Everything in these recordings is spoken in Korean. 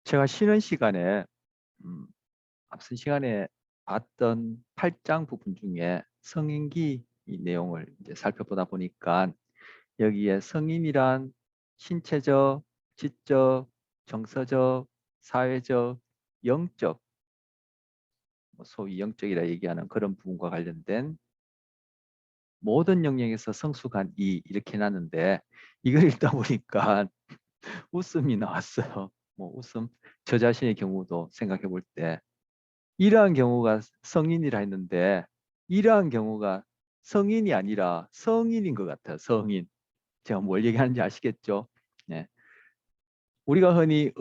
제가 쉬는 시간에 음, 앞선 시간에 봤던 8장 부분 중에 성인기 이 내용을 이제 살펴보다 보니까 여기에 성인이란 신체적, 지적, 정서적, 사회적, 영적, 소위 영적이라 얘기하는 그런 부분과 관련된 모든 영역에서 성숙한 이 이렇게 해놨는데 이걸 읽다 보니까 웃음이 나왔어요. 뭐 웃음. 저 자신의 경우도 생각해 볼때 이러한 경우가 성인이라 했는데 이러한 경우가 성인이 아니라 성인인 것 같아요. 성인. 제가 뭘 얘기하는지 아시겠죠? 네. 우리가 흔히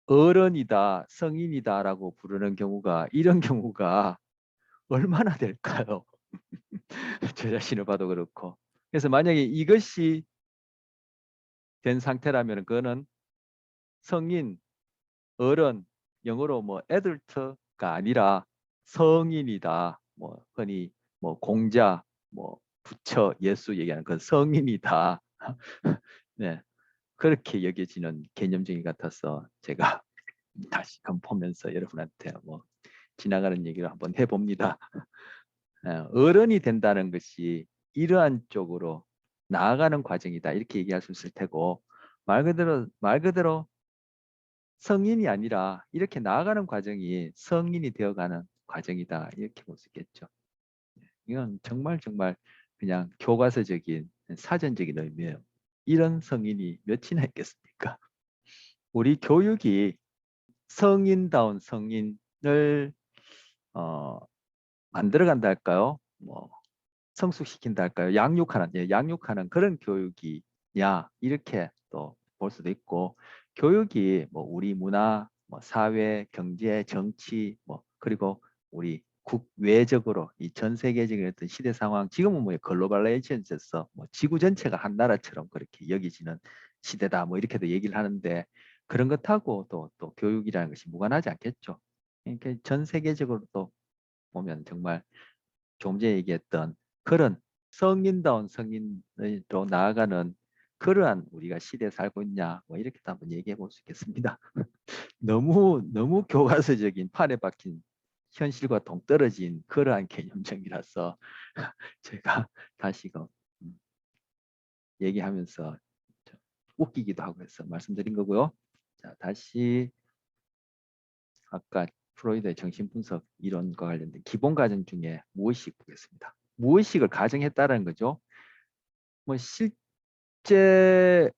어른이다, 성인이다라고 부르는 경우가 이런 경우가 얼마나 될까요? 저 자신을 봐도 그렇고. 그래서 만약에 이것이 된 상태라면 그거는 성인, 어른, 영어로 뭐 애들트가 아니라 성인이다. 뭐 흔히 뭐 공자, 뭐 부처, 예수 얘기하는 그 성인이다. 네, 그렇게 여겨지는 개념적인 것 같아서 제가 다시금 보면서 여러분한테 뭐 지나가는 얘기를 한번 해봅니다. 어른이 된다는 것이 이러한 쪽으로 나아가는 과정이다 이렇게 얘기할 수 있을 테고 말 그대로 성인이 아니라 이렇게 나아가는 과정이 성인이 되어가는 과정이다 이렇게 볼 수 있겠죠. 이건 정말 그냥 교과서적인 사전적인 의미예요. 이런 성인이 몇이나 있겠습니까? 우리 교육이 성인다운 성인을 어, 만들어간다 할까요? 뭐 성숙시킨다 할까요? 양육하는 그런 교육이냐 이렇게 또 볼 수도 있고 교육이 뭐 우리 문화, 뭐 사회, 경제, 정치 뭐 그리고 우리 국외적으로 이 전 세계적인 어떤 시대 상황 지금은 뭐 글로벌레이션 됐어 뭐 지구 전체가 한 나라처럼 그렇게 여기지는 시대다 뭐 이렇게도 얘기를 하는데 그런 것하고 또 교육이라는 것이 무관하지 않겠죠. 그러니까 전 세계적으로 또 보면 정말 좀 전에 얘기했던 그런 성인다운 성인으로 나아가는 그러한 우리가 시대에 살고 있냐 뭐 이렇게도 한번 얘기해 볼 수 있겠습니다. 너무 교과서적인 판에 박힌 현실과 동떨어진 그러한 개념적이라서 제가 다시금 음, 얘기하면서 좀 웃기기도 하고 해서 말씀드린 거고요. 자, 다시 아까 프로이드의 정신분석 이론과 관련된 기본 가정 중에 무의식 보겠습니다. 무의식을 가정했다는 거죠. 뭐 실제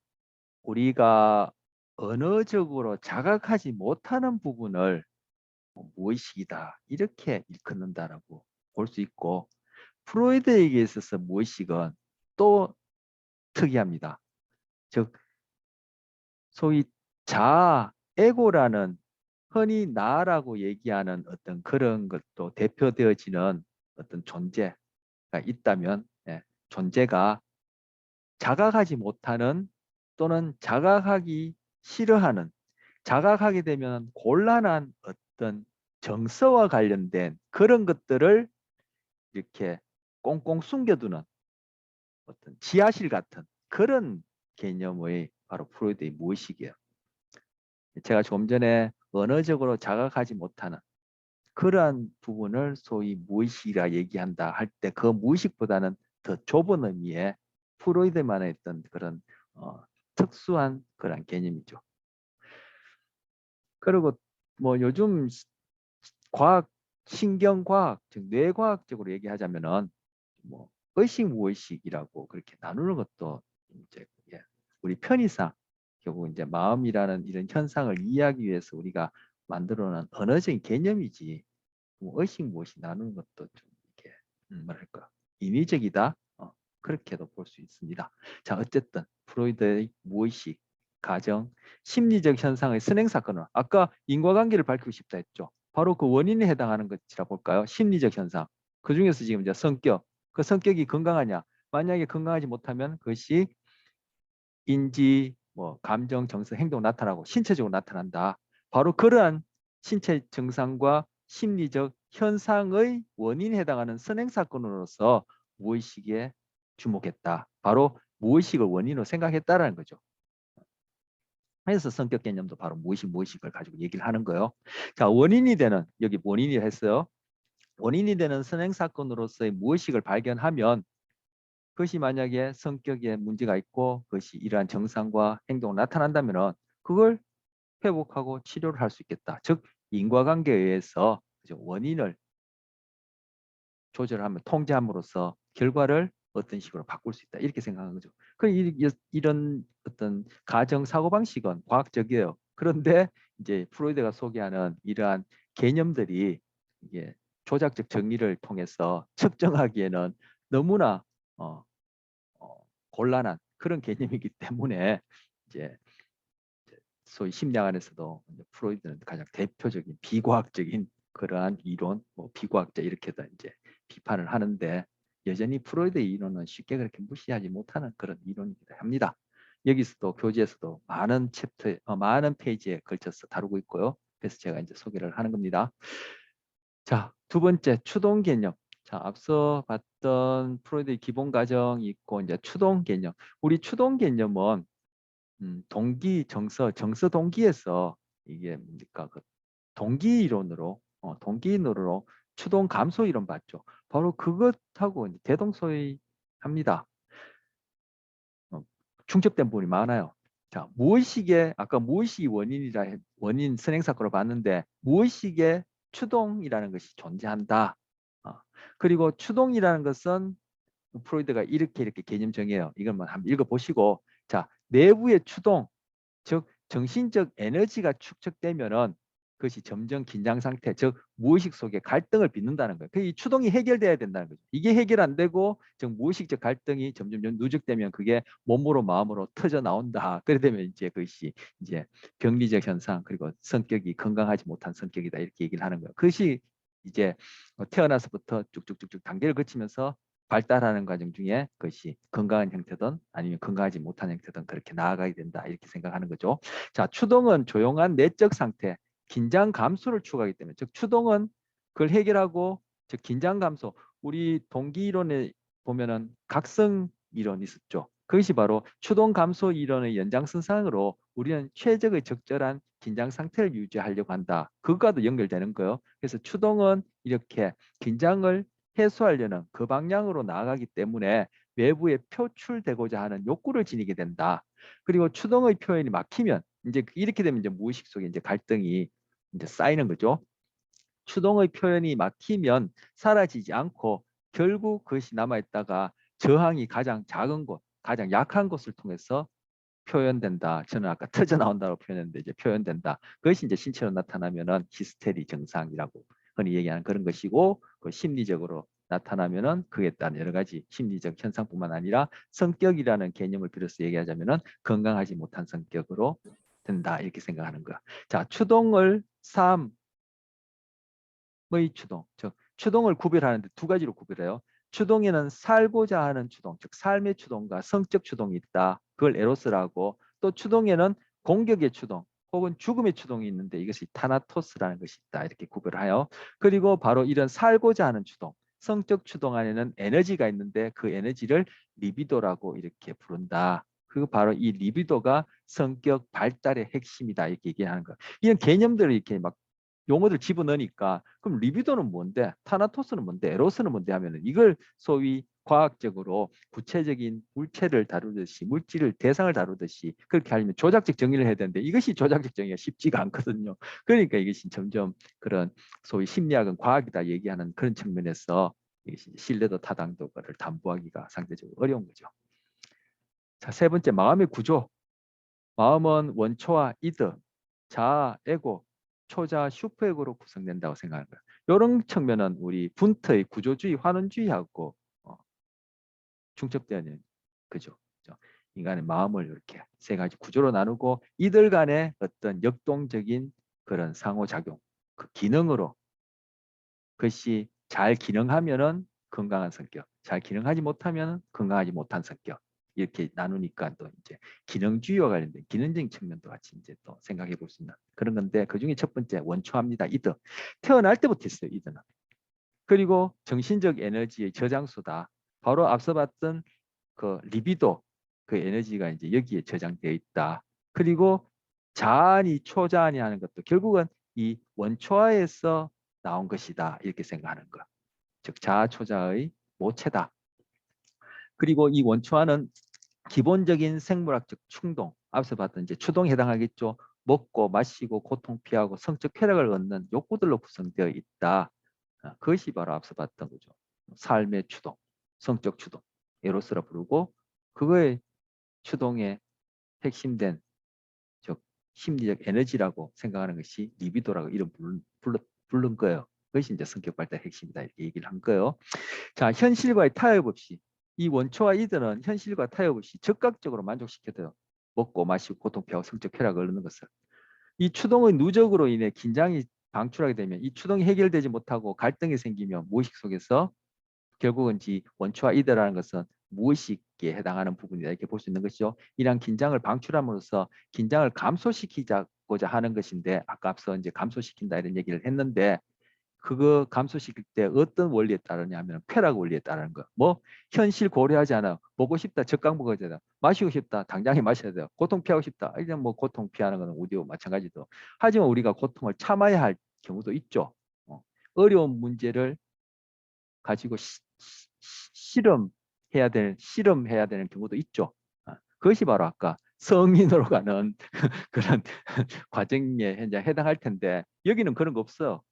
우리가 언어적으로 자각하지 못하는 부분을 뭐 무의식이다 이렇게 일컫는다라고 볼 수 있고 프로이드에게 있어서 무의식은 또 특이합니다. 즉 소위 자아, 에고라는 흔히 나라고 얘기하는 어떤 그런 것도 대표되어지는 어떤 존재가 있다면 존재가 자각하지 못하는 또는 자각하기 싫어하는 자각하게 되면 곤란한 어떤 정서와 관련된 그런 것들을 이렇게 꽁꽁 숨겨두는 어떤 지하실 같은 그런 개념의 바로 프로이드의 무의식이에요. 제가 좀 전에 언어적으로 자각하지 못하는 그러한 부분을 소위 무의식이라 얘기한다 할 때 그 무의식보다는 더 좁은 의미의 프로이드만의 어떤 그런 특수한 그런 개념이죠. 그리고 뭐 요즘 과학, 신경과학, 즉 뇌과학적으로 얘기하자면은 뭐 의식 무의식이라고 그렇게 나누는 것도 이제 우리 편의상 결국 이제 마음이라는 이런 현상을 이해하기 위해서 우리가 만들어놓은 언어적인 개념이지 뭐 의식 무의식 나누는 것도 좀 이렇게 뭐랄까 인위적이다 그렇게도 볼 수 있습니다. 자 어쨌든 프로이드의 무의식 가정 심리적 현상의 선행 사건은 아까 인과관계를 밝히고 싶다 했죠. 바로 그 원인에 해당하는 것이라 볼까요? 심리적 현상. 그 중에서 지금 이제 성격. 그 성격이 건강하냐? 만약에 건강하지 못하면 그것이 인지, 뭐 감정, 정서, 행동 나타나고 신체적으로 나타난다. 바로 그러한 신체 증상과 심리적 현상의 원인에 해당하는 선행 사건으로서 무의식에 주목했다. 바로 무의식을 원인으로 생각했다라는 거죠. 그래서 성격 개념도 바로 무의식을 가지고 얘기를 하는 거예요. 자, 원인이 되는, 여기 원인이 했어요. 원인이 되는 선행 사건으로서의 무의식을 발견하면 그것이 만약에 성격에 문제가 있고 그것이 이러한 정상과 행동으로 나타난다면 그걸 회복하고 치료를 할 수 있겠다. 즉 인과관계에 의해서 원인을 조절하면 통제함으로써 결과를 어떤 식으로 바꿀 수 있다. 이렇게 생각하는 거죠. 이런 어떤 가정 사고 방식은 과학적이에요. 그런데 이제 프로이드가 소개하는 이러한 개념들이 이게 조작적 정리를 통해서 측정하기에는 너무나 어, 곤란한 그런 개념이기 때문에 이제 소위 심리학 안에서도 프로이드는 가장 대표적인 비과학적인 그러한 이론, 뭐 비과학자 이렇게 다 이제 비판을 하는데 여전히 프로이드의 이론은 쉽게 그렇게 무시하지 못하는 그런 이론이기도 합니다. 여기서도 교재에서도 많은 챕터, 많은 페이지에 걸쳐서 다루고 있고요. 그래서 제가 이제 소개를 하는 겁니다. 자, 두 번째 추동 개념. 자, 앞서 봤던 프로이드의 기본 가정이 있고 이제 추동 개념. 우리 추동 개념은 동기 정서 동기에서 이게 뭡니까 그 동기 이론으로 동기 이론으로 추동 감소 이론 봤죠. 바로 그것하고 이제 대동소이합니다. 중첩된 부분이 많아요. 자, 무의식의 아까 무의식이 원인 선행 사건을 봤는데 무의식의 추동이라는 것이 존재한다. 그리고 추동이라는 것은 프로이드가 이렇게 개념 정해요. 이걸 한번 읽어보시고 자 내부의 추동 즉 정신적 에너지가 축적되면은 그것이 점점 긴장 상태, 즉 무의식 속에 갈등을 빚는다는 거예요. 이 추동이 해결돼야 된다는 거죠. 이게 해결 안 되고 즉 무의식적 갈등이 점점 누적되면 그게 몸으로 마음으로 터져 나온다. 그래 되면 이제 그것이 이제 병리적 현상 그리고 성격이 건강하지 못한 성격이다 이렇게 얘기를 하는 거예요. 그것이 이제 태어나서부터 쭉쭉쭉쭉 단계를 거치면서 발달하는 과정 중에 그것이 건강한 형태든 아니면 건강하지 못한 형태든 그렇게 나아가야 된다 이렇게 생각하는 거죠. 자, 추동은 조용한 내적 상태, 긴장 감소를 추구하기 때문에 즉 추동은 그걸 해결하고 즉 긴장 감소. 우리 동기 이론에 보면은 각성 이론이 있었죠. 그것이 바로 추동 감소 이론의 연장선상으로 우리는 최적의 적절한 긴장 상태를 유지하려고 한다. 그것과도 연결되는 거예요. 그래서 추동은 이렇게 긴장을 해소하려는 그 방향으로 나아가기 때문에 외부에 표출되고자 하는 욕구를 지니게 된다. 그리고 추동의 표현이 막히면 이제 이렇게 되면 이제 무의식 속에 이제 갈등이 이제 쌓이는 거죠. 추동의 표현이 막히면 사라지지 않고 결국 그것이 남아있다가 저항이 가장 작은 곳, 가장 약한 곳을 통해서 표현된다. 저는 아까 터져 나온다고 표현했는데 이제 표현된다. 그것이 이제 신체로 나타나면은 히스테리 증상이라고 흔히 얘기하는 그런 것이고 그 심리적으로 나타나면은 그에 따른 여러 가지 심리적 현상뿐만 아니라 성격이라는 개념을 빌어서 얘기하자면은 건강하지 못한 성격으로 된다 이렇게 생각하는 거야. 자, 추동을 삶의 추동, 즉 추동을 구별하는데 두 가지로 구별해요. 추동에는 살고자 하는 추동, 즉 삶의 추동과 성적 추동이 있다. 그걸 에로스라고 또 추동에는 공격의 추동 혹은 죽음의 추동이 있는데 이것이 타나토스라는 것이 있다. 이렇게 구별하여 그리고 바로 이런 살고자 하는 추동, 성적 추동 안에는 에너지가 있는데 그 에너지를 리비도라고 이렇게 부른다. 그 바로 이 리비도가 성격 발달의 핵심이다. 이렇게 얘기하는 거. 이런 개념들을 이렇게 막 용어들 집어넣으니까 그럼 리비도는 뭔데 타나토스는 뭔데 에로스는 뭔데 하면은 이걸 소위 과학적으로 구체적인 물체를 다루듯이 물질을 대상을 다루듯이 그렇게 하려면 조작적 정의를 해야 되는데 이것이 조작적 정의가 쉽지가 않거든요. 그러니까 이것이 점점 그런 소위 심리학은 과학이다 얘기하는 그런 측면에서 이것이 신뢰도 타당도를 담보하기가 상대적으로 어려운 거죠. 자, 세 번째 마음의 구조. 마음은 원초와 이드, 자아, 에고, 초자, 슈퍼에고로 구성된다고 생각하는 거예요. 이런 측면은 우리 분트의 구조주의, 환원주의하고 중첩되어 있는 그죠. 인간의 마음을 이렇게 세 가지 구조로 나누고 이들 간의 어떤 역동적인 그런 상호작용, 그 기능으로 그것이 잘 기능하면은 건강한 성격, 잘 기능하지 못하면 건강하지 못한 성격 이렇게 나누니까 또 이제 기능주의와 관련된 기능적인 측면도 같이 이제 또 생각해 볼 수 있는 그런 건데 그 중에 첫 번째 원초합니다. 이드 태어날 때부터 있어요. 이드는 그리고 정신적 에너지의 저장소다. 바로 앞서 봤던 그 리비도 그 에너지가 이제 여기에 저장되어 있다. 그리고 자아니 초자아니 하는 것도 결국은 이 원초아에서 나온 것이다 이렇게 생각하는 거. 즉 자아 초자의 모체다. 그리고 이 원초아는 기본적인 생물학적 충동, 앞서 봤던 이제 추동에 해당하겠죠. 먹고 마시고 고통 피하고 성적 쾌락을 얻는 욕구들로 구성되어 있다. 그것이 바로 앞서 봤던 거죠. 삶의 추동, 성적 추동, 에로스라 부르고 그거의 추동의 핵심된 즉 심리적 에너지라고 생각하는 것이 리비도라고 이름 부른 거예요. 그것이 이제 성격 발달 핵심이다 이렇게 얘기를 한 거예요. 자, 현실과의 타협 없이 이 원초와 이들은 현실과 타협 없이 즉각적으로 만족시켜줘요. 먹고 마시고 고통 피하고 성적 쾌락을 얻는 것을. 이 추동의 누적으로 인해 긴장이 방출하게 되면 이 추동이 해결되지 못하고 갈등이 생기면 무의식 속에서 결국은 원초와 이더라는 것은 무의식에 해당하는 부분이다 이렇게 볼 수 있는 것이죠. 이러한 긴장을 방출함으로써 긴장을 감소시키고자 하는 것인데 아까 앞서 이제 감소시킨다 이런 얘기를 했는데 그거 감소시킬 때 어떤 원리에 따르냐면 쾌락 원리에 따르는 거. 뭐 현실 고려하지 않아. 보고 싶다. 적강 먹어야 되다. 마시고 싶다. 당장에 마셔야 돼요. 고통 피하고 싶다. 이제 뭐 고통 피하는 거는 우리도 마찬가지도. 하지만 우리가 고통을 참아야 할 경우도 있죠. 어려운 문제를 가지고 실험해야 되는 경우도 있죠. 그것이 바로 아까 성인으로 가는 그런 과정에 현재 해당할 텐데 여기는 그런 거 없어.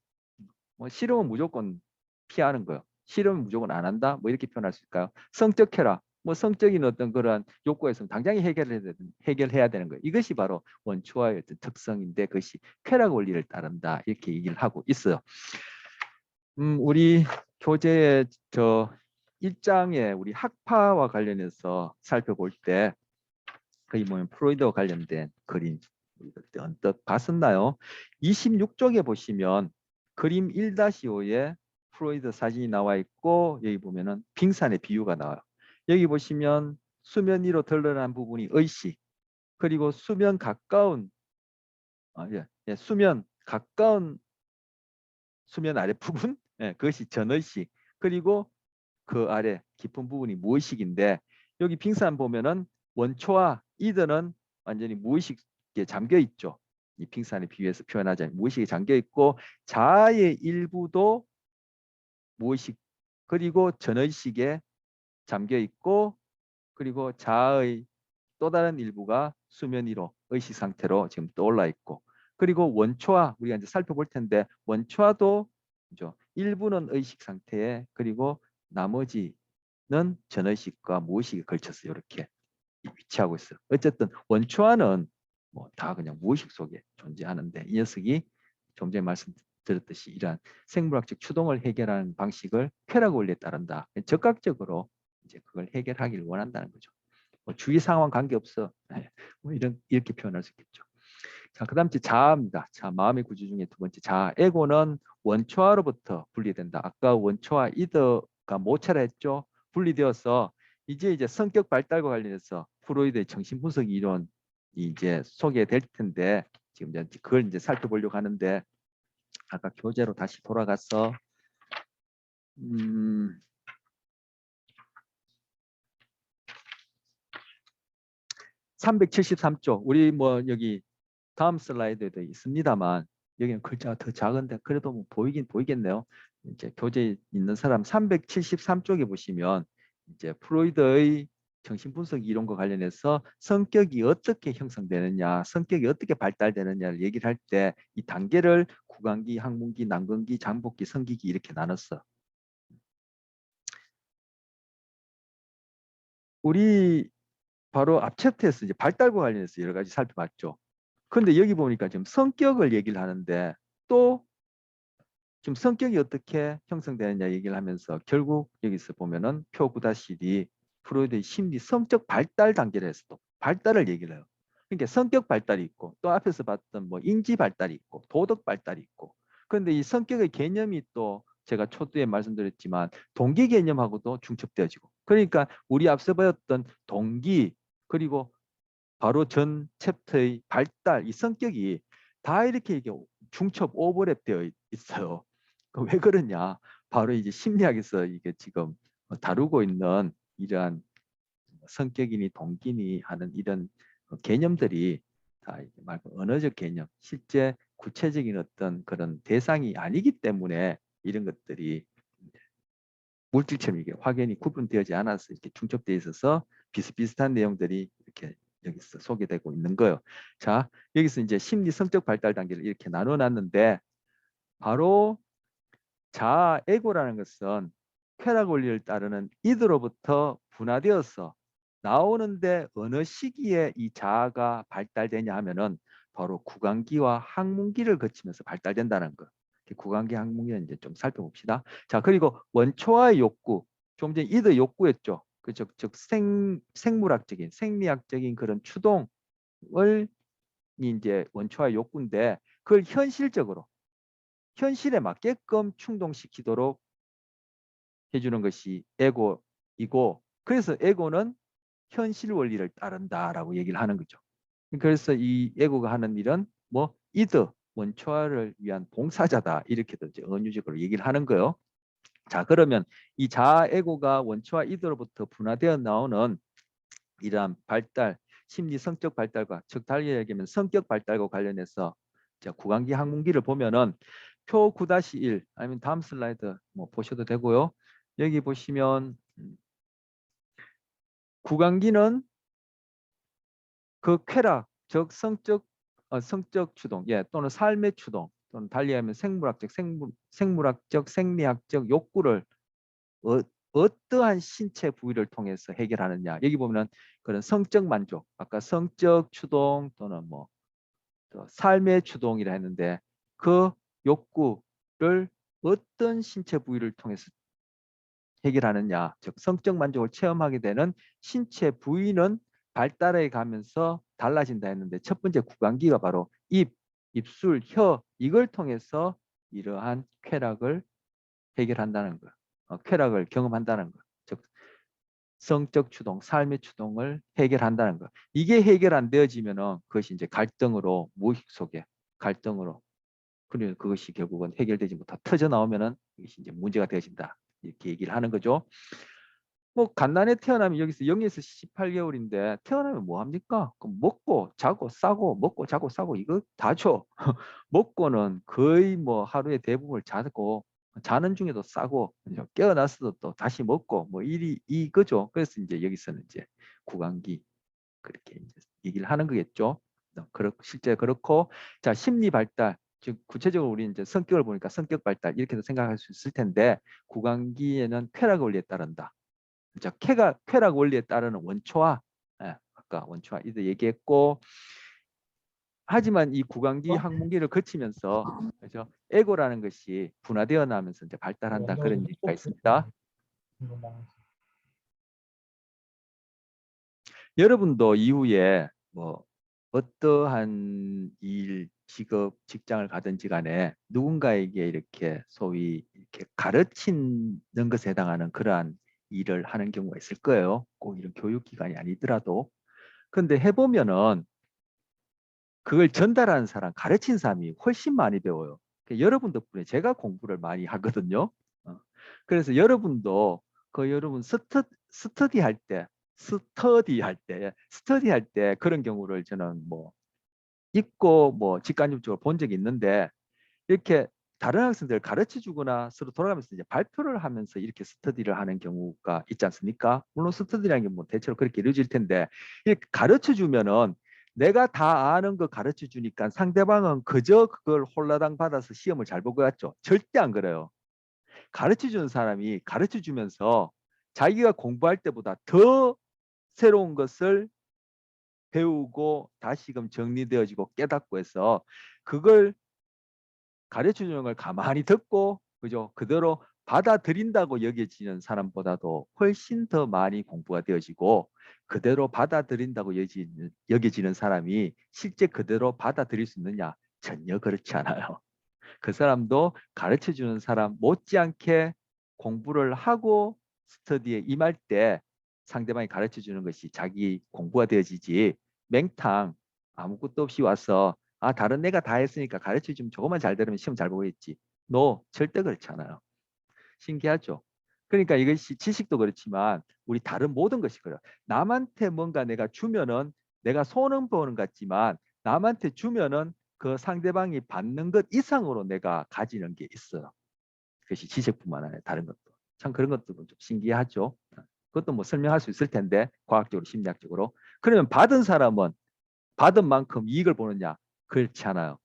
뭐 실험은 무조건 피하는 거예요. 실험은 무조건 안 한다. 뭐 이렇게 표현할 수 있을까요? 성적 쾌락, 뭐 성적인 어떤 그런 욕구에서 당장에 해결해야 되는 거예요. 이것이 바로 원초와의 어떤 특성인데 그것이 쾌락 원리를 따른다 이렇게 얘기를 하고 있어요. 우리 교재의 저 1장에 우리 학파와 관련해서 살펴볼 때 거기 보면 프로이드와 관련된 그림 언뜻 봤었나요? 26쪽에 보시면 그림 1-5에 프로이드 사진이 나와 있고 여기 보면은 빙산의 비유가 나와요. 여기 보시면 수면 위로 드러난 부분이 의식 그리고 수면 가까운 수면 가까운 수면 아래 부분 그것이 전의식 그리고 그 아래 깊은 부분이 무의식인데 여기 빙산 보면은 원초와 이들은 완전히 무의식에 잠겨 있죠. 이 빙산에 비유해서 표현하자면 무의식에 잠겨 있고 자아의 일부도 무의식 그리고 전의식에 잠겨 있고 그리고 자아의 또 다른 일부가 수면 위로 의식 상태로 지금 떠올라 있고 그리고 원초와 우리가 이제 살펴볼 텐데 원초와도 일부는 의식 상태에 그리고 나머지는 전의식과 무의식에 걸쳐서 이렇게 위치하고 있어요. 어쨌든 원초와는 뭐 다 그냥 무의식 속에 존재하는데 이 녀석이 좀 전에 말씀드렸듯이 이러한 생물학적 추동을 해결하는 방식을 쾌락 원리에 따른다. 적극적으로 이제 그걸 해결하기를 원한다는 거죠. 뭐 주위 상황 관계없어. 뭐 이렇게 표현할 수 있겠죠. 자, 그다음 제 자아입니다. 자, 마음의 구조 중에 두 번째 자아. 에고는 원초아로부터 분리된다. 아까 원초아 이더가 모체라 했죠. 분리되어서 이제 성격 발달과 관련해서 프로이드의 정신분석 이론이 이제 소개될 텐데 지금 이제 그걸 이제 살펴보려고 하는데 아까 교재로 다시 돌아가서 373쪽 우리 뭐 여기 다음 슬라이드에도 있습니다만 여기는 글자가 더 작은데 그래도 뭐 보이겠네요. 이제 교재에 있는 사람 373쪽에 보시면 이제 프로이드의 정신분석 이론과 관련해서 성격이 어떻게 형성되느냐, 성격이 어떻게 발달되느냐를 얘기를 할 때 이 단계를 구강기, 항문기, 난근기, 장복기, 성기기 이렇게 나눴어. 우리 바로 앞 챕터에서 이제 발달과 관련해서 여러 가지 살펴봤죠. 근데 여기 보니까 지금 성격을 얘기를 하는데 또 지금 성격이 어떻게 형성되느냐 얘기를 하면서 결국 여기서 보면은 표 9-1이 프로이드의 심리 성적 발달 단계를 해서 또 발달을 얘기를 해요. 그러니까 성격 발달이 있고 또 앞에서 봤던 뭐 인지 발달이 있고 도덕 발달이 있고 그런데 이 성격의 개념이 또 제가 초두에 말씀드렸지만 동기 개념하고도 중첩되어지고 그러니까 우리 앞서 배웠던 동기 그리고 바로 전 챕터의 발달, 이 성격이 다 이렇게 중첩 오버랩 되어 있어요. 왜 그러냐? 바로 이제 심리학에서 이게 지금 다루고 있는 이러한 성격이니 동기니 하는 이런 개념들이 다 이게 말고 언어적 개념, 실제 구체적인 어떤 그런 대상이 아니기 때문에 이런 것들이 물질처럼 이게 확연히 구분되지 않아서 이렇게 중첩되어 있어서 비슷비슷한 내용들이 이렇게 여기서 소개되고 있는 거예요. 자, 여기서 이제 심리 성적 발달 단계를 이렇게 나눠 놨는데 바로 자아 에고라는 것은 쾌락 원리를 따르는 이들로부터 분화되어서 나오는데 어느 시기에 이 자아가 발달되냐 하면은 바로 구강기와 항문기를 거치면서 발달된다는 거. 구강기, 항문기는 이제 좀 살펴봅시다. 자, 그리고 원초와의 욕구, 좀 전에 이들 욕구였죠. 즉 생물학적인, 생리학적인 그런 추동을 이제 원초와의 욕구인데 그걸 현실적으로 현실에 맞게끔 충동시키도록 해주는 것이 에고이고, 그래서 에고는 현실 원리를 따른다라고 얘기를 하는 거죠. 그래서 이 에고가 하는 일은 뭐 이드 원초화를 위한 봉사자다, 이렇게도 이제 은유적으로 얘기를 하는 거예요. 자, 그러면 이 자아 에고가 원초화 이드로부터 분화되어 나오는 이러한 발달, 심리 성적 발달과, 즉 달리 얘기하면 성격 발달과 관련해서 자, 구강기 항문기를 보면은 표 9-1 아니면 다음 슬라이드 뭐 보셔도 되고요. 여기 보시면 구강기는 그 쾌락, 즉 성적 추동, 예, 또는 삶의 추동, 또는 달리 하면 생물학적, 생리학적 욕구를 어떠한 신체 부위를 통해서 해결하느냐. 여기 보면은 그런 성적 만족, 아까 성적 추동 또는 뭐 삶의 추동이라 했는데 그 욕구를 어떤 신체 부위를 통해서 해결하느냐, 즉 성적 만족을 체험하게 되는 신체 부위는 발달해 가면서 달라진다 했는데 첫 번째 구강기가 바로 입, 입술, 혀, 이걸 통해서 이러한 쾌락을 해결한다는 거, 쾌락을 경험한다는 거, 즉 성적 추동, 삶의 추동을 해결한다는 거. 이게 해결 안 되어지면은 그것이 이제 갈등으로, 무의식 속에 갈등으로, 그리고 그것이 결국은 해결되지 못하 터져 나오면은 이것이 이제 문제가 되어진다, 이렇게 얘기를 하는 거죠. 뭐 갓난에 태어나면 여기서 0에서 18개월인데 태어나면 뭐 합니까? 그럼 먹고 자고 싸고 먹고 자고 싸고 이거 다죠. 먹고는 거의 뭐 하루의 대부분을 자고, 자는 중에도 싸고, 깨어났어도 또 다시 먹고, 뭐 일이 이거죠. 그래서 이제 여기서는 이제 구강기 그렇게 이제 얘기를 하는 거겠죠. 실제 그렇고, 자, 심리 발달, 즉 구체적으로 우리 이제 성격을 보니까 성격 발달 이렇게도 생각할 수 있을 텐데 구강기에는 쾌락 원리에 따른다. 자, 쾌락 원리에 따르는 원초화, 예, 아까 원초화 이도 얘기했고, 하지만 이 구강기 항문기를 거치면서 그죠, 에고라는 것이 분화되어 나면서 이제 발달한다, 그런 얘기가 있습니다. 여러분도 이후에 뭐 어떠한 일, 직업, 직장을 가든지 간에 누군가에게 이렇게 소위 이렇게 가르치는 것에 해당하는 그러한 일을 하는 경우가 있을 거예요. 꼭 이런 교육기관이 아니더라도. 근데 해보면은 그걸 전달하는 사람, 가르친 사람이 훨씬 많이 배워요. 여러분 덕분에 제가 공부를 많이 하거든요. 그래서 여러분도 여러분 스터디 할 때 그런 경우를 저는 뭐 있고 뭐 직간접적으로 본 적이 있는데, 이렇게 다른 학생들 가르쳐 주거나 서로 돌아가면서 이제 발표를 하면서 이렇게 스터디를 하는 경우가 있지 않습니까? 물론 스터디라는 게 뭐 대체로 그렇게 이루어질 텐데, 이렇게 가르쳐 주면은 내가 다 아는 거 가르쳐 주니까 상대방은 그저 그걸 홀라당 받아서 시험을 잘 볼 것 같죠? 절대 안 그래요. 가르쳐 주는 사람이 가르쳐 주면서 자기가 공부할 때보다 더 새로운 것을 배우고 다시금 정리되어지고 깨닫고 해서 그걸 가르쳐 주는 걸 가만히 듣고 그죠, 그대로 받아들인다고 여겨지는 사람보다도 훨씬 더 많이 공부가 되어지고, 그대로 받아들인다고 여겨지는 사람이 실제 그대로 받아들일 수 있느냐? 전혀 그렇지 않아요. 그 사람도 가르쳐 주는 사람 못지않게 공부를 하고 스터디에 임할 때 상대방이 가르쳐 주는 것이 자기 공부가 되어지지, 맹탕 아무것도 없이 와서 다른 애가 다 했으니까 가르쳐 주면 조금만 잘 들으면 시험 잘 보겠지. 절대 그렇지 않아요. 신기하죠? 그러니까 이것이 지식도 그렇지만 우리 다른 모든 것이 그래요. 남한테 뭔가 내가 주면은 내가 손은 보는 것 같지만 남한테 주면은 그 상대방이 받는 것 이상으로 내가 가지는 게 있어요. 그것이 지식뿐만 아니라 다른 것도. 참 그런 것도 좀 신기하죠. 그것도 뭐 설명할 수 있을 텐데 과학적으로 심리학적으로. 그러면 받은 사람은 받은 만큼 이익을 보느냐? 그렇지 않아요.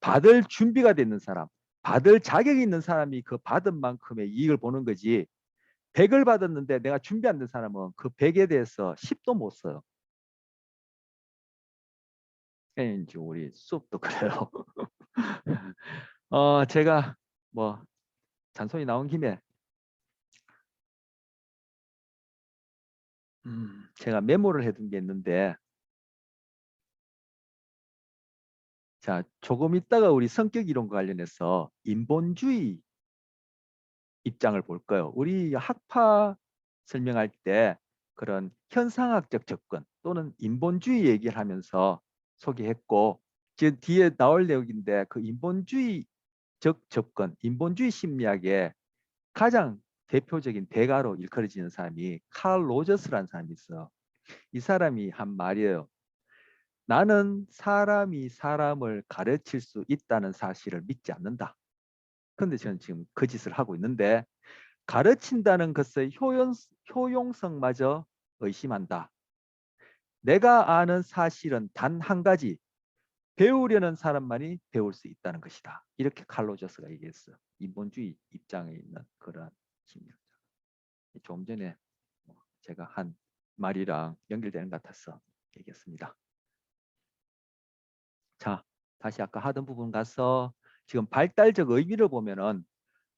받을 준비가 되는 사람, 받을 자격이 있는 사람이 그 받은 만큼의 이익을 보는 거지. 100을 받았는데 내가 준비 안 된 사람은 그 100에 대해서 10도 못 써요. 이제 우리 수업도 그래요. 제가 뭐 잔소리 나온 김에 제가 메모를 해둔 게 있는데, 자, 조금 있다가 우리 성격 이론과 관련해서 인본주의 입장을 볼 거예요. 우리 학파 설명할 때 그런 현상학적 접근 또는 인본주의 얘기를 하면서 소개했고, 지금 뒤에 나올 내용인데 그 인본주의적 접근, 인본주의 심리학의 가장 대표적인 대가로 일컬어지는 사람이 칼 로저스라는 사람이 있어요. 이 사람이 한 말이에요. 나는 사람이 사람을 가르칠 수 있다는 사실을 믿지 않는다. 그런데 저는 지금 그 짓을 하고 있는데, 가르친다는 것의 효용성마저 의심한다. 내가 아는 사실은 단 한 가지, 배우려는 사람만이 배울 수 있다는 것이다. 이렇게 칼 로저스가 얘기했어요. 인본주의 입장에 있는 그런 심리학자. 좀 전에 제가 한 말이랑 연결되는 것 같아서 얘기했습니다. 자, 다시 아까 하던 부분 가서 지금 발달적 의미를 보면은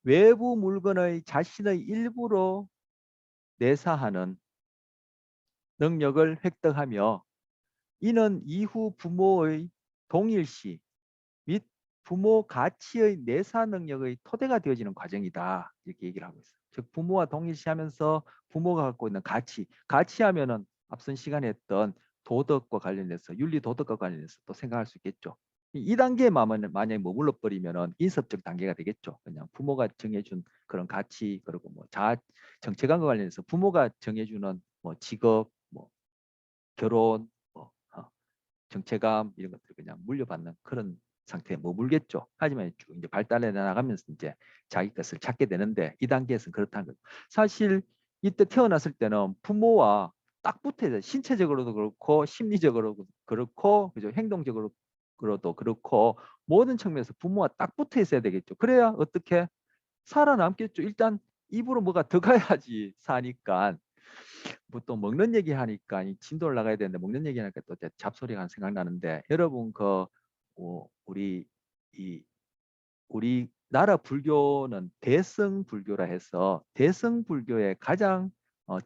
외부 물건의 자신의 일부로 내사하는 능력을 획득하며, 이는 이후 부모의 동일시 및 부모 가치의 내사 능력의 토대가 되어지는 과정이다. 이렇게 얘기를 하고 있어요. 즉 부모와 동일시하면서 부모가 갖고 있는 가치하면은 앞선 시간에 했던 도덕과 관련해서 윤리 도덕과 관련해서 또 생각할 수 있겠죠. 이 단계에만 만약에 머물러 버리면은 인습적 단계가 되겠죠. 그냥 부모가 정해준 그런 가치, 그리고 뭐 정체감과 관련해서 부모가 정해주는 뭐 직업, 뭐 결혼, 뭐 정체감 이런 것들 그냥 물려받는 그런 상태에 머물겠죠. 하지만 쭉 이제 발달해 나가면서 이제 자기 것을 찾게 되는데, 이 단계에서는 그렇다는 거죠. 사실 이때 태어났을 때는 부모와 딱 붙어야 돼. 신체적으로도 그렇고 심리적으로도 그렇고 그죠? 행동적으로도 그렇고 모든 측면에서 부모와 딱 붙어 있어야 되겠죠. 그래야 어떻게 살아남겠죠. 일단 입으로 뭐가 들어가야지 사니까. 뭐 또 먹는 얘기 하니까 진도 올라가야 되는데, 먹는 얘기 하니까 또 잡소리가 생각나는데, 여러분 우리 이 우리나라 불교는 대성 불교라 해서 대성 불교의 가장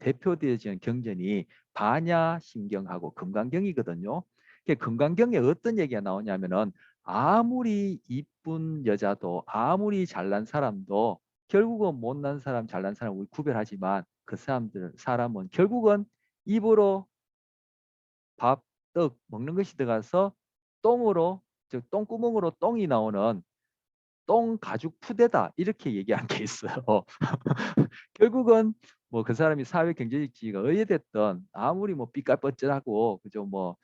대표되어지는 경전이 반야심경하고 금강경이거든요. 금강경에 어떤 얘기가 나오냐면은 아무리 이쁜 여자도 아무리 잘난 사람도 결국은 못난 사람 잘난 사람 우리 구별하지만, 그 사람은 결국은 입으로 밥, 떡 먹는 것이 들어가서 똥으로, 즉 똥구멍으로 똥이 나오는 똥 가죽 푸대다, 이렇게 얘기한 게 있어요. 결국은 뭐 그 사람이 사회 경제적 지위가 어찌됐든 아무리 뭐 삐까뻔쩍하고 그죠, 뭐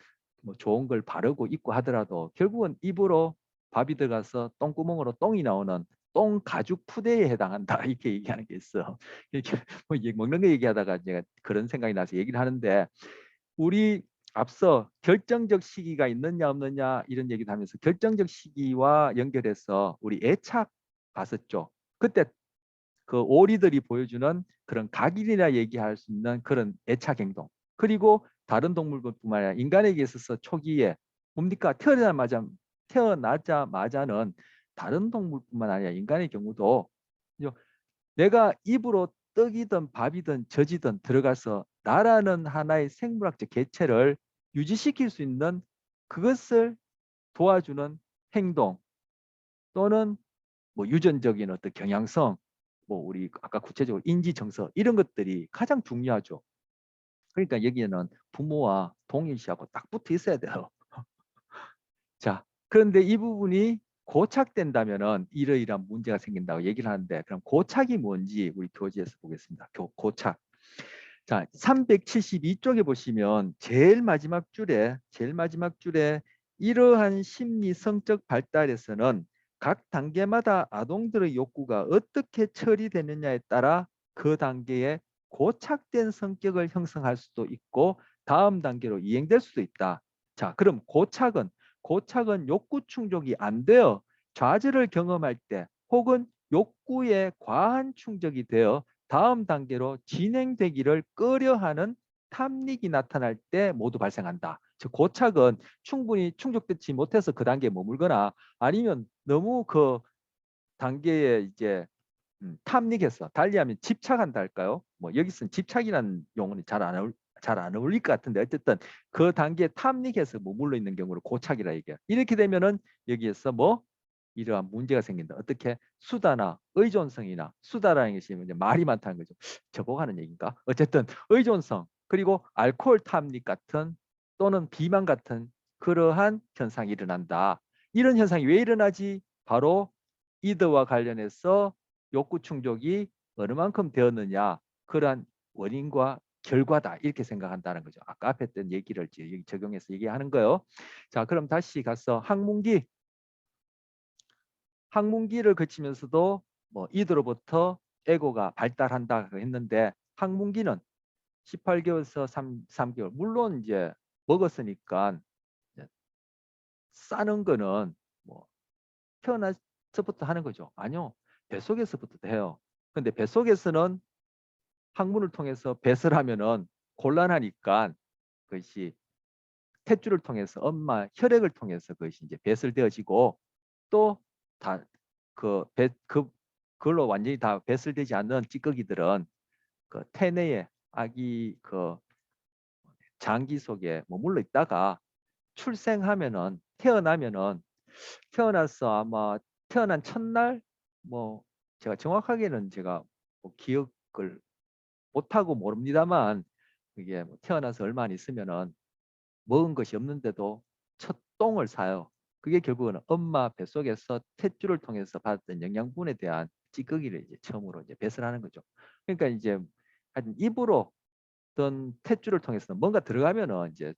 좋은 걸 바르고 입고 하더라도 결국은 입으로 밥이 들어가서 똥구멍으로 똥이 나오는 똥 가죽 푸대에 해당한다, 이렇게 얘기하는 게 있어. 이렇게 뭐 먹는 거 얘기하다가 제가 그런 생각이 나서 얘기를 하는데, 우리 앞서 결정적 시기가 있느냐 없느냐 이런 얘기도 하면서 결정적 시기와 연결해서 우리 애착 봤었죠. 그때 그 오리들이 보여주는 그런 각인이라 얘기할 수 있는 그런 애착 행동, 그리고 다른 동물뿐만 아니라 인간에게 있어서 초기에 뭡니까, 태어나자마자는 다른 동물뿐만 아니라 인간의 경우도 내가 입으로 떡이든 밥이든 젖이든 들어가서 나라는 하나의 생물학적 개체를 유지시킬 수 있는 그것을 도와주는 행동, 또는 뭐 유전적인 어떤 경향성, 뭐 우리 아까 구체적으로 인지 정서 이런 것들이 가장 중요하죠. 그러니까 여기에는 부모와 동일시하고 딱 붙어 있어야 돼요. 자, 그런데 이 부분이 고착된다면은 이러이러한 문제가 생긴다고 얘기를 하는데, 그럼 고착이 뭔지 우리 교재에서 보겠습니다. 고착. 자, 372쪽에 보시면 제일 마지막 줄에 이러한 심리 성적 발달에서는 각 단계마다 아동들의 욕구가 어떻게 처리되느냐에 따라 그 단계에 고착된 성격을 형성할 수도 있고 다음 단계로 이행될 수도 있다. 자, 그럼 고착은 욕구 충족이 안 되어 좌절을 경험할 때 혹은 욕구에 과한 충족이 되어 다음 단계로 진행되기를 꺼려하는 탐닉이 나타날 때 모두 발생한다. 즉 고착은 충분히 충족되지 못해서 그 단계에 머물거나 아니면 너무 그 단계에 이제 탐닉해서 달리하면 집착한다 할까요? 뭐 여기서는 집착이라는 용어는 잘 안 어울릴 것 같은데 어쨌든 그 단계에 탐닉해서 머물러 있는 경우를 고착이라 얘기해요. 이렇게 되면은 여기에서 뭐 이러한 문제가 생긴다. 어떻게 수다나 의존성이나 수다라는 것이 이제 말이 많다는 거죠. 저보고 하는 얘기인가? 어쨌든 의존성 그리고 알코올 탐닉 같은 또는 비만 같은 그러한 현상이 일어난다. 이런 현상이 왜 일어나지? 바로 이드와 관련해서 욕구 충족이 어느 만큼 되었느냐 그러한 원인과 결과다 이렇게 생각한다는 거죠. 아까 앞에 했던 얘기를 여기 적용해서 얘기하는 거예요. 자, 그럼 다시 가서 학문기를 거치면서도 뭐 이드로부터 에고가 발달한다 했는데 학문기는 18개월에서 3개월 물론 이제 먹었으니까 이제 싸는 거는 뭐 태어나서부터 하는 거죠. 아니요. 뱃속에서부터 해요. 근데 뱃속에서는 학문을 통해서 배설 하면은 곤란하니까 그것이 탯줄을 통해서 엄마 혈액을 통해서 그것이 이제 배설되어지고 또 다 그걸로 완전히 다 배설되지 않는 찌꺼기들은 그 태내에 아기 그 장기 속에 머물러 있다가 출생하면은 태어나서 아마 태어난 첫날 뭐 제가 정확하게는 제가 뭐 기억을 못하고 모릅니다만 그게 뭐 태어나서 얼마 안 있으면은 먹은 것이 없는데도 첫 똥을 사요. 그게 결국은 엄마 뱃속에서 탯줄을 통해서 받았던 영양분에 대한 찌꺼기를 이제 처음으로 이제 배설하는 거죠. 그러니까 이제 하여튼 입으로 어떤 탯줄을 통해서 뭔가 들어가면은 이제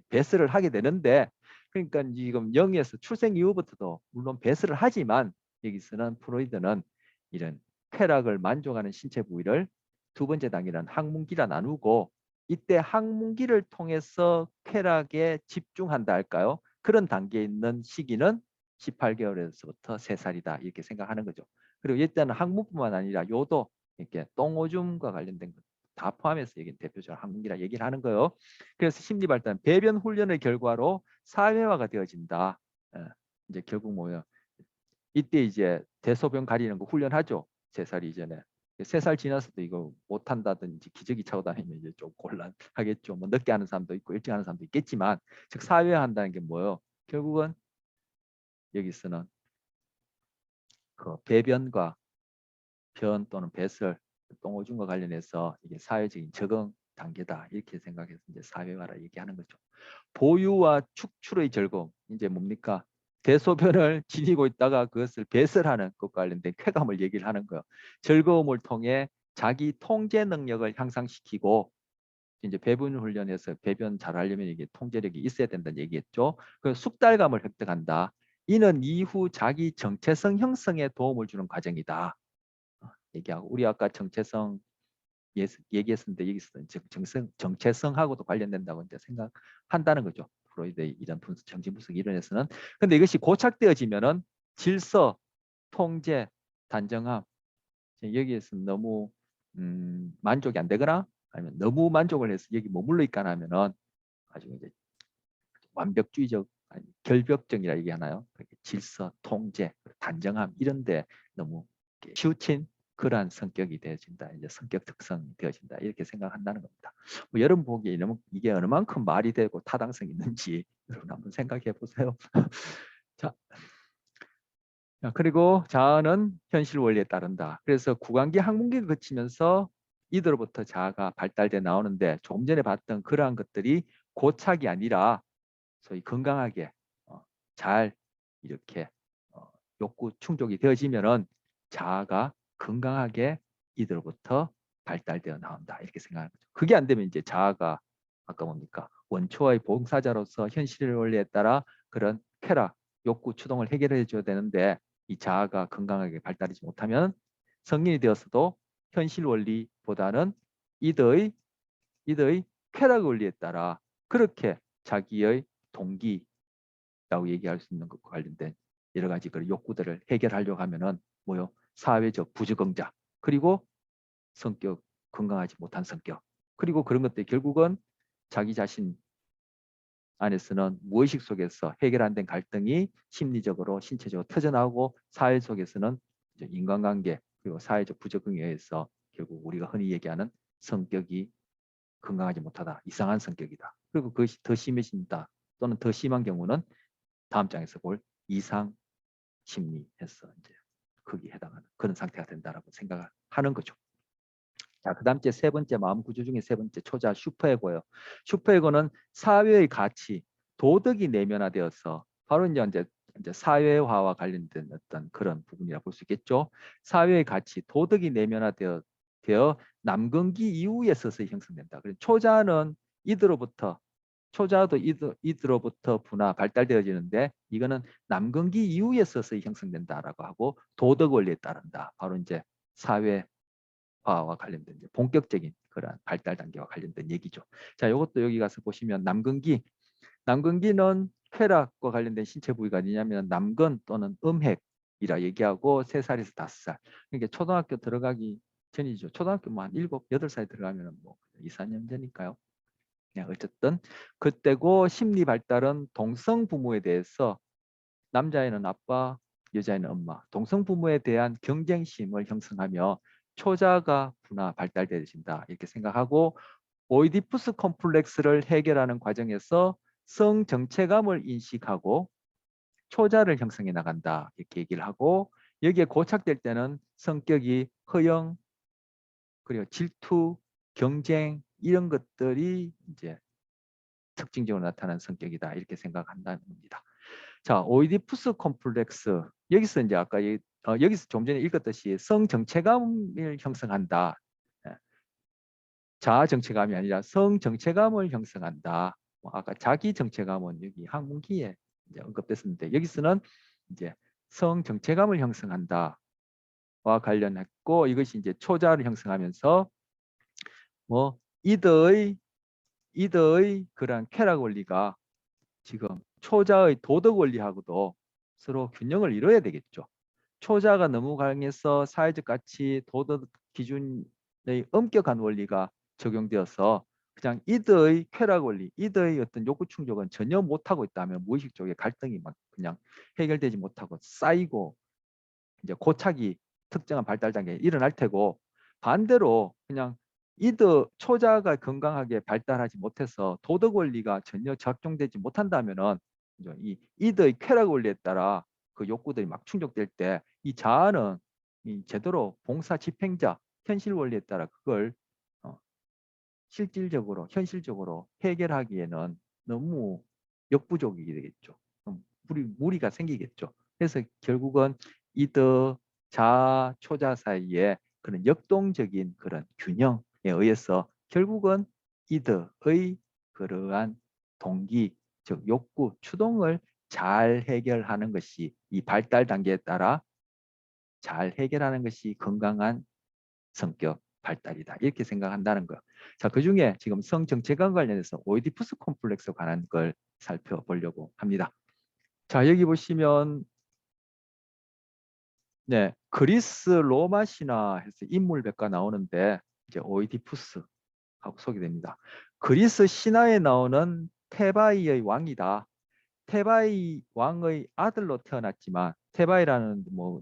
배설을 하게 되는데 그러니까 지금 영에서 출생 이후부터도 물론 배설을 하지만 여기서는 프로이드는 이런 쾌락을 만족하는 신체 부위를 두 번째 단계는 항문기라 나누고 이때 항문기를 통해서 쾌락에 집중한다 할까요? 그런 단계에 있는 시기는 18개월에서부터 3살이다 이렇게 생각하는 거죠. 그리고 일단은 항문뿐만 아니라 요도 이렇게 똥오줌과 관련된 것 다 포함해서 얘기 대표적으로 항문기라 얘기를 하는 거예요. 그래서 심리 발달, 배변 훈련의 결과로 사회화가 되어진다. 이제 결국 뭐예요? 이때 이제 대소변 가리는 거 훈련하죠. 3살 이전에. 3살 지나서도 이거 못한다든지 기저귀 차고 다니면 이제 좀 곤란하겠죠. 뭐 늦게 하는 사람도 있고 일찍 하는 사람도 있겠지만 즉 사회화한다는 게 뭐예요? 결국은 여기서는 그 배변과 변 또는 배설, 똥오줌과 관련해서 이게 사회적인 적응 단계다 이렇게 생각해서 이제 사회화라 얘기하는 거죠. 보유와 축출의 즐거움 이제 뭡니까? 대소변을 지니고 있다가 그것을 배설하는 것과 관련된 쾌감을 얘기를 하는 거예요. 즐거움을 통해 자기 통제 능력을 향상시키고 이제 배분 훈련에서 배변 잘하려면 이게 통제력이 있어야 된다는 얘기했죠. 그 숙달감을 획득한다. 이는 이후 자기 정체성 형성에 도움을 주는 과정이다. 얘기하고 우리 아까 정체성 얘기했었는데 여기서 정체성하고도 관련된다고 이제 생각한다는 거죠. 프로이드의 이런 정신 분석 이론에서는. 근데 이것이 고착되어지면은 질서, 통제, 단정함 여기에서 너무 만족이 안 되거나 아니면 너무 만족을 해서 여기 머물러 있거나 하면은 아주 이제 완벽주의적 아니 결벽증이라 얘기하나요? 질서, 통제, 단정함 이런데 너무 치우친 그러한 성격이 되어진다. 이제 성격 특성이 되어진다. 이렇게 생각한다는 겁니다. 뭐 여러분 보기에 이게 어느 만큼 말이 되고 타당성이 있는지 여러분 한번 생각해 보세요. 자, 그리고 자아는 현실 원리에 따른다. 그래서 구강기 항문기를 거치면서 이들로부터 자아가 발달돼 나오는데 조금 전에 봤던 그러한 것들이 고착이 아니라 소위 건강하게 잘 이렇게 욕구 충족이 되어지면은 자아가 건강하게 이들로부터 발달되어 나온다 이렇게 생각하는 거죠. 그게 안 되면 이제 자아가 아까 뭡니까 원초의 봉사자로서 현실의 원리에 따라 그런 쾌락, 욕구, 추동을 해결해 줘야 되는데 이 자아가 건강하게 발달하지 못하면 성인이 되었어도 현실 원리보다는 이더의 쾌락 원리에 따라 그렇게 자기의 동기라고 얘기할 수 있는 것과 관련된 여러 가지 그런 욕구들을 해결하려고 하면은 뭐요? 사회적 부적응자, 그리고 성격, 건강하지 못한 성격, 그리고 그런 것들이 결국은 자기 자신 안에서는 무의식 속에서 해결 안 된 갈등이 심리적으로 신체적으로 터져나오고 사회 속에서는 이제 인간관계 그리고 사회적 부적응에 의해서 결국 우리가 흔히 얘기하는 성격이 건강하지 못하다, 이상한 성격이다. 그리고 그것이 더 심해진다 또는 더 심한 경우는 다음 장에서 볼 이상 심리에서 이제 거기에 해당하는 그런 상태가 된다라고 생각을 하는 거죠. 자, 그 다음 세 번째 마음 구조 중에 세 번째 초자 슈퍼에고예요. 슈퍼에고는 사회의 가치, 도덕이 내면화되어서 바로 이제 사회화와 관련된 어떤 그런 부분이라 볼 수 있겠죠. 사회의 가치, 도덕이 내면화되어 남근기 이후에 서서히 형성된다. 그래서 초자는 이들로부터 초자도 이들로부터 분화 발달되어지는데 이거는 남근기 이후에 서서히 형성된다라고 하고 도덕 원리에 따른다. 바로 이제 사회 화와 관련된 이제 본격적인 그런 발달 단계와 관련된 얘기죠. 자, 이것도 여기 가서 보시면 남근기는 쾌락과 관련된 신체 부위가 어디냐면 남근 또는 음핵이라 얘기하고 3살에서 5살. 그러니까 초등학교 들어가기 전이죠. 초등학교 뭐 한 7, 8살에 들어가면 뭐 2, 4년 전이니까요. 그냥 어쨌든 그때고 심리 발달은 동성 부모에 대해서 남자애는 아빠, 여자애는 엄마, 동성 부모에 대한 경쟁심을 형성하며 초자가 분화 발달되어진다 이렇게 생각하고 오이디푸스 컴플렉스를 해결하는 과정에서 성 정체감을 인식하고 초자를 형성해 나간다 이렇게 얘기를 하고 여기에 고착될 때는 성격이 허영 그리고 질투, 경쟁 이런 것들이 이제 특징적으로 나타나는 성격이다 이렇게 생각한다는 겁니다. 자, 오이디푸스 콤플렉스 여기서 이제 아까 여기서 좀 전에 읽었듯이 성 정체감을 형성한다. 예, 자아 정체감이 아니라 성 정체감을 형성한다. 뭐 아까 자기 정체감은 여기 항문기에 이제 언급됐었는데 여기서는 이제 성 정체감을 형성한다와 관련했고 이것이 이제 초자를 형성하면서 뭐 이더의 그러한 쾌락 원리가 지금 초자의 도덕 원리하고도 서로 균형을 이뤄야 되겠죠. 초자가 너무 강해서 사회적 가치, 도덕 기준의 엄격한 원리가 적용되어서 그냥 이더의 쾌락 원리, 이더의 어떤 욕구 충족은 전혀 못하고 있다면 무의식 쪽에 갈등이 막 그냥 해결되지 못하고 쌓이고 이제 고착이 특정한 발달 단계에 일어날 테고 반대로 그냥 이더 초자가 건강하게 발달하지 못해서 도덕 원리가 전혀 작동되지 못한다면은 이 이더의 쾌락 원리에 따라 그 욕구들이 막 충족될 때 이 자아는 이 제대로 봉사 집행자 현실 원리에 따라 그걸 실질적으로 현실적으로 해결하기에는 너무 역부족이 되겠죠. 무리가 생기겠죠. 그래서 결국은 이더 자아 초자 사이에 그런 역동적인 그런 균형에 의해서 결국은 이더의 그러한 동기 즉 욕구 추동을 잘 해결하는 것이 이 발달 단계에 따라 잘 해결하는 것이 건강한 성격 발달이다 이렇게 생각한다는 거. 자, 그중에 지금 성정체감 관련해서 오이디푸스 콤플렉스 관한 걸 살펴보려고 합니다. 자, 여기 보시면 네, 그리스 로마 신화에서 인물백과 나오는데 이제 오이디푸스하고 소개됩니다. 그리스 신화에 나오는 테바이의 왕이다. 테바이 왕의 아들로 태어났지만 테바이라는 뭐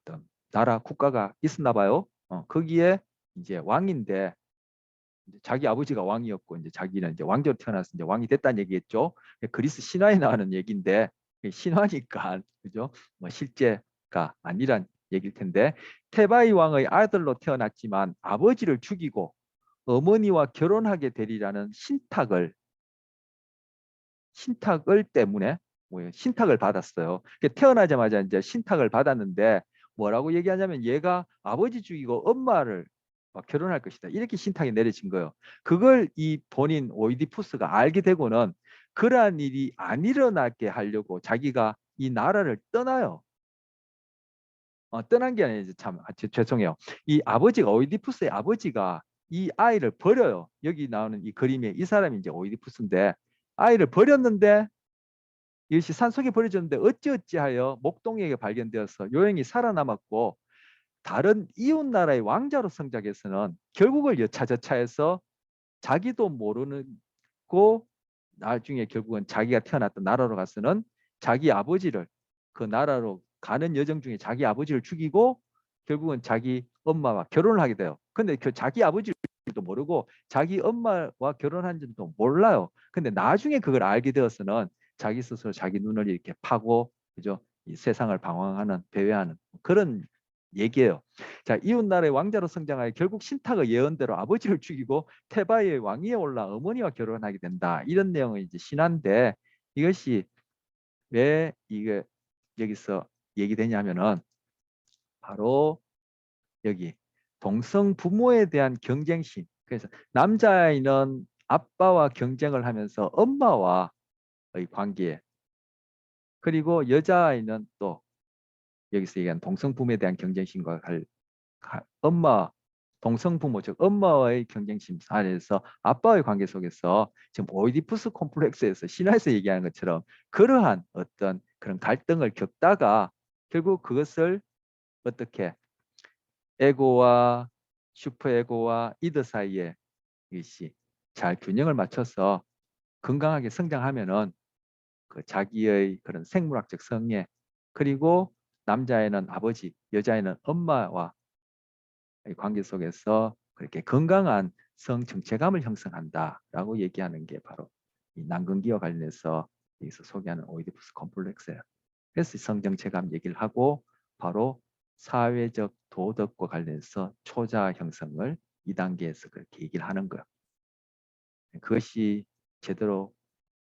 어떤 나라 국가가 있었나 봐요. 거기에 이제 왕인데 이제 자기 아버지가 왕이었고 이제 자기는 이제 왕조로 태어나서 이제 왕이 됐다는 얘기겠죠. 그리스 신화에 나오는 얘기인데 신화니까 그죠? 뭐 실제가 아니란 얘기일 텐데 테바이 왕의 아들로 태어났지만 아버지를 죽이고 어머니와 결혼하게 되리라는 신탁을 때문에 신탁을 받았어요. 태어나자마자 이제 신탁을 받았는데 뭐라고 얘기하냐면 얘가 아버지 죽이고 엄마를 결혼할 것이다. 이렇게 신탁이 내려진 거예요. 그걸 이 본인 오이디푸스가 알게 되고는 그러한 일이 안 일어나게 하려고 자기가 이 나라를 떠나요. 떠난 게 아니지 참 죄송해요. 이 아버지가 오이디푸스의 아버지가 이 아이를 버려요. 여기 나오는 이 그림에 이 사람이 이제 오이디푸스인데 아이를 버렸는데 이것이 산속에 버려졌는데 어찌어찌하여 목동에게 발견되어서 요행이 살아남았고 다른 이웃 나라의 왕자로 성장해서는 결국을 여차저차해서 자기도 모르고 나중에 결국은 자기가 태어났던 나라로 가서는 자기 아버지를 그 나라로 가는 여정 중에 자기 아버지를 죽이고 결국은 자기 엄마와 결혼을 하게 돼요. 근데 그 자기 아버지도 모르고 자기 엄마와 결혼한 줄도 몰라요. 근데 나중에 그걸 알게 되어서는 자기 스스로 자기 눈을 이렇게 파고 그죠? 이 세상을 방황하는 배회하는 그런 얘기예요. 자, 이웃 나라의 왕자로 성장하여 결국 신탁의 예언대로 아버지를 죽이고 테바의 왕위에 올라 어머니와 결혼하게 된다. 이런 내용은 이제 신화인데 이것이 왜 이게 여기서 얘기되냐면은 바로 여기 동성 부모에 대한 경쟁심. 그래서 남자아이는 아빠와 경쟁을 하면서 엄마와의 관계 그리고 여자아이는 또 여기서 얘기한 동성 부모에 대한 경쟁심과 엄마 동성 부모 즉 엄마와의 경쟁심 안에서 아빠의 관계 속에서 지금 오이디푸스 콤플렉스에서 신화에서 얘기하는 것처럼 그러한 어떤 그런 갈등을 겪다가 결국 그것을 어떻게 에고와 슈퍼에고와 이드 사이에 이것이 잘 균형을 맞춰서 건강하게 성장하면은 그 자기의 그런 생물학적 성애 그리고 남자애는 아버지, 여자애는 엄마와 관계 속에서 그렇게 건강한 성 정체감을 형성한다라고 얘기하는 게 바로 이 난근기와 관련해서 여기서 소개하는 오이디푸스 콤플렉스예요. 그래서 성 정체감 얘기를 하고 바로 사회적 도덕과 관련해서 초자 형성을 2단계에서 그렇게 얘기를 하는 거예요. 그것이 제대로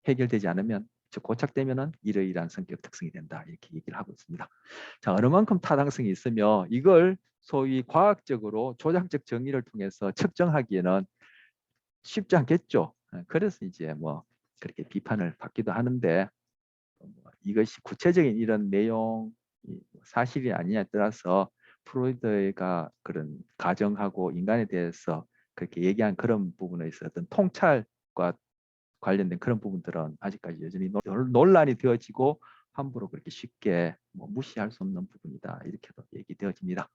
해결되지 않으면 즉 고착되면은 이러이러한 성격 특성이 된다 이렇게 얘기를 하고 있습니다. 자, 어느 만큼 타당성이 있으며 이걸 소위 과학적으로 조작적 정의를 통해서 측정하기에는 쉽지 않겠죠. 그래서 이제 뭐 그렇게 비판을 받기도 하는데 이것이 구체적인 이런 내용 사실이 아니냐에 따라서 프로이드가 그런 가정하고 인간에 대해서 그렇게 얘기한 그런 부분에 있어 어떤 통찰과 관련된 그런 부분들은 아직까지 여전히 논란이 되어지고 함부로 그렇게 쉽게 뭐 무시할 수 없는 부분이다 이렇게도 얘기되어집니다.